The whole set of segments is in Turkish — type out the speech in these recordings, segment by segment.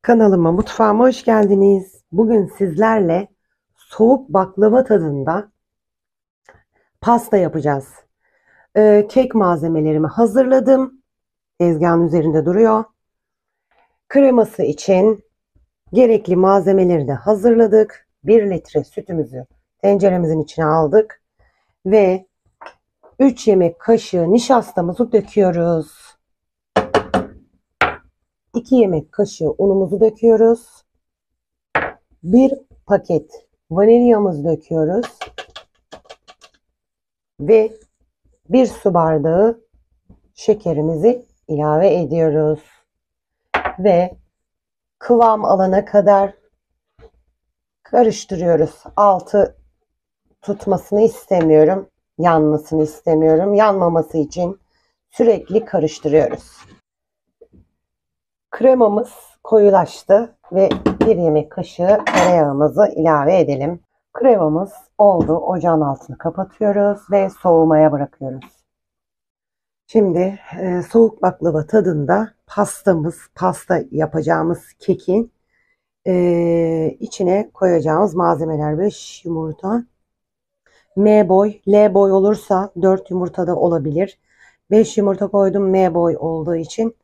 Kanalıma, mutfağıma hoş geldiniz. Bugün sizlerle soğuk baklava tadında pasta yapacağız. Kek malzemelerimi hazırladım. Tezgahın üzerinde duruyor. Kreması için gerekli malzemeleri de hazırladık. 1 litre sütümüzü tenceremizin içine aldık. Ve 3 yemek kaşığı nişastamızı döküyoruz. 2 yemek kaşığı unumuzu döküyoruz. 1 paket vanilyamızı döküyoruz. Ve 1 su bardağı şekerimizi ilave ediyoruz. Ve kıvam alana kadar karıştırıyoruz. Altı tutmasını istemiyorum. Yanmasını istemiyorum. Yanmaması için sürekli karıştırıyoruz. Kremamız koyulaştı ve 1 yemek kaşığı tereyağımızı ilave edelim. Kremamız oldu. Ocağın altını kapatıyoruz ve soğumaya bırakıyoruz. Şimdi soğuk baklava tadında pasta yapacağımız kekin içine koyacağımız malzemeler: 5 yumurta, M boy, L boy olursa 4 yumurta da olabilir. 5 yumurta koydum M boy olduğu için.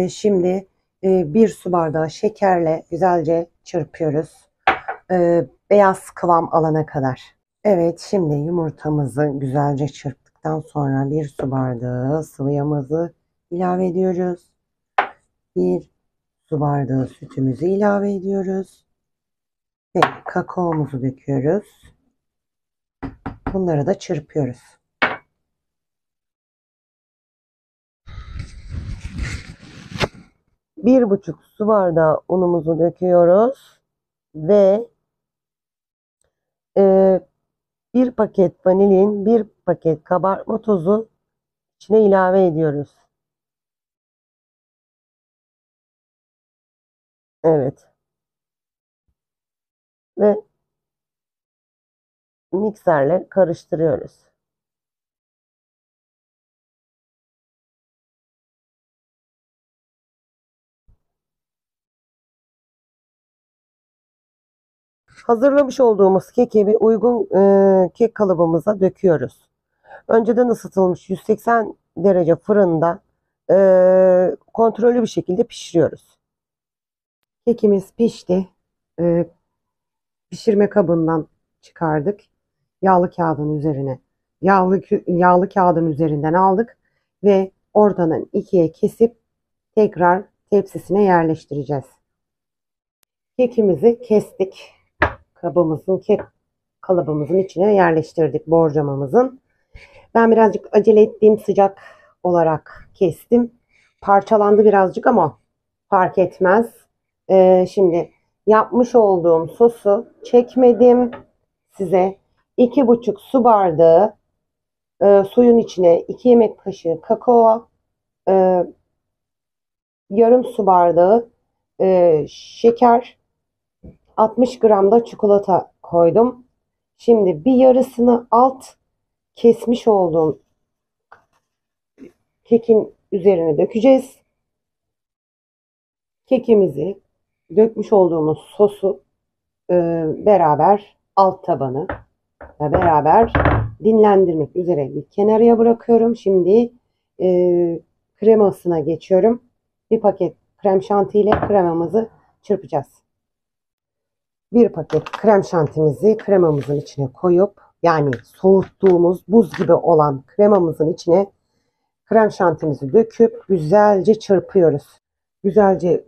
Şimdi 1 su bardağı şekerle güzelce çırpıyoruz. Beyaz kıvam alana kadar. Evet, şimdi yumurtamızı güzelce çırptıktan sonra 1 su bardağı sıvı yağımızı ilave ediyoruz. 1 su bardağı sütümüzü ilave ediyoruz. Ve kakaomuzu döküyoruz. Bunları da çırpıyoruz. Bir buçuk su bardağı unumuzu döküyoruz. Ve 1 paket vanilin, 1 paket kabartma tozu içine ilave ediyoruz. Evet. Ve mikserle karıştırıyoruz. Hazırlamış olduğumuz keki bir uygun kek kalıbımıza döküyoruz. Önceden ısıtılmış 180 derece fırında kontrollü bir şekilde pişiriyoruz. Kekimiz pişti. E, Pişirme kabından çıkardık. Yağlı kağıdın üzerine, yağlı kağıdın üzerinden aldık ve ortadan ikiye kesip tekrar tepsisine yerleştireceğiz. Kekimizi kestik. Kek kalıbımızın içine yerleştirdik, borcamamızın. Ben birazcık acele ettiğim sıcak olarak kestim. Parçalandı birazcık ama fark etmez. Şimdi yapmış olduğum sosu çekmedim. Size 2,5 su bardağı suyun içine 2 yemek kaşığı kakao, e, yarım su bardağı şeker, 60 gram da çikolata koydum. Şimdi bir yarısını kesmiş olduğum kekin üzerine dökeceğiz. Kekimizi, dökmüş olduğumuz sosu beraber alt tabanı beraber dinlendirmek üzere bir kenarıya bırakıyorum. Şimdi kremasına geçiyorum. Bir paket krem şanti ile kremamızı çırpacağız. Bir paket krem şantimizi kremamızın içine koyup, yani soğuttuğumuz buz gibi olan kremamızın içine krem şantimizi döküp güzelce çırpıyoruz. Güzelce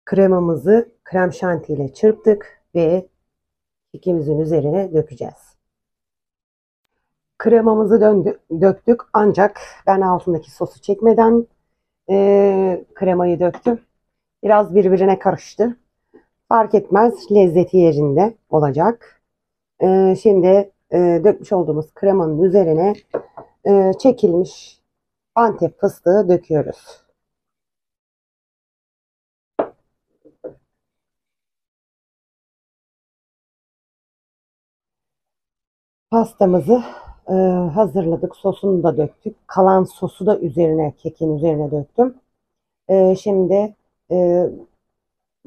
kremamızı krem şanti ile çırptık ve kekimizin üzerine dökeceğiz. Kremamızı döktük, ancak ben altındaki sosu çekmeden kremayı döktüm. Biraz birbirine karıştı. Fark etmez, lezzeti yerinde olacak. Şimdi dökmüş olduğumuz kremanın üzerine çekilmiş Antep fıstığı döküyoruz. Pastamızı hazırladık. Sosunu da döktük. Kalan sosu da kekin üzerine döktüm. Şimdi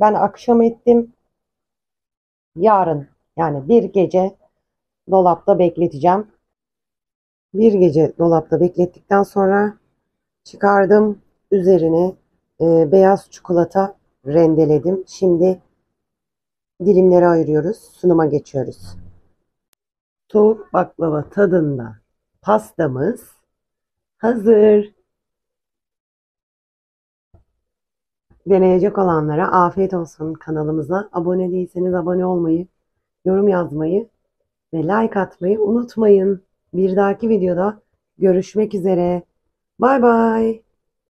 Ben akşam ettim. Yarın yani bir gece dolapta bekleteceğim. Bir gece dolapta beklettikten sonra çıkardım. Üzerine beyaz çikolata rendeledim. Şimdi dilimlere ayırıyoruz. Sunuma geçiyoruz. Soğuk baklava tadında pastamız hazır. Deneyecek olanlara afiyet olsun. Kanalımıza abone değilseniz abone olmayı, yorum yazmayı ve like atmayı unutmayın. Bir dahaki videoda görüşmek üzere. Bay bay.